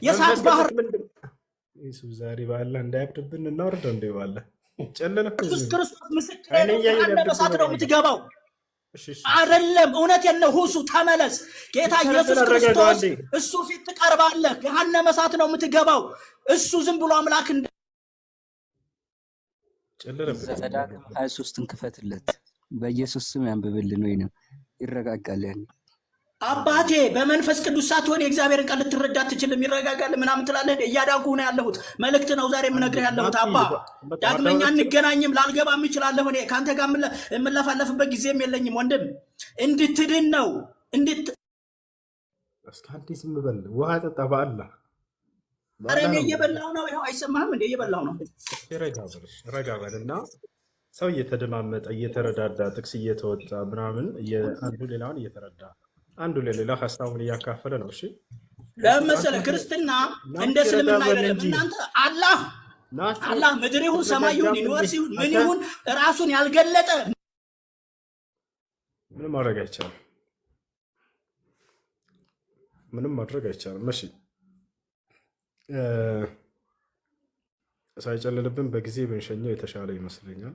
የእሳት ባህር ኢየሱስ ዛሬ ባለ እንዳያብድብን እናወርደው እንደ ባለ ጨለለ ኢየሱስ ክርስቶስ ምስክሬ ነው። ገሃነመ እሳት ነው የምትገባው። አይደለም እውነቴን ነው። ሁሱ ተመለስ። ጌታ ኢየሱስ ክርስቶስ እሱ ፊት ትቀርባለህ። ገሃነመ እሳት ነው የምትገባው። እሱ ዝም ብሎ አምላክ እንደ ዘዳግም 23ን ክፈትለት በኢየሱስ ስም ያንብብልን ወይንም ይረጋጋል። ያን አባቴ በመንፈስ ቅዱስ ሳትሆን የእግዚአብሔርን ቃል ልትረዳ አትችልም። ይረጋጋል ምናምን ትላለህ። እያዳንኩ ነው ያለሁት። መልእክት ነው ዛሬ የምነግርህ ያለሁት። አባ ዳግመኛ እንገናኝም ላልገባም እችላለሁ። እኔ ከአንተ ጋር የምለፋለፍበት ጊዜም የለኝም ወንድም። እንድትድን ነው እስከ አዲስ ምበል ውሃ ጠጣ በአላህ ኧረ እኔ እየበላሁ ነው። ይኸው አይሰማህም እንዴ? እየበላሁ ነው። ረጋ በልና ሰው እየተደማመጠ እየተረዳዳ ጥቅስ እየተወጣ ምናምን አንዱ ሌላውን እየተረዳ አንዱ ለሌላው ሀሳቡን እያካፈለ ነው። እሺ ለምን መሰለህ? ክርስትና እንደ እስልምና አይደለም። እናንተ አላህ ምድር ይሁን ሰማይ ይሁን ዩኒቨርስ ይሁን ምን ይሁን ራሱን ያልገለጠ ምንም ማድረግ አይቻልም። ምንም ማድረግ አይቻልም። እሺ ሳይጨልልብን በጊዜ ብንሸኘው የተሻለ ይመስለኛል።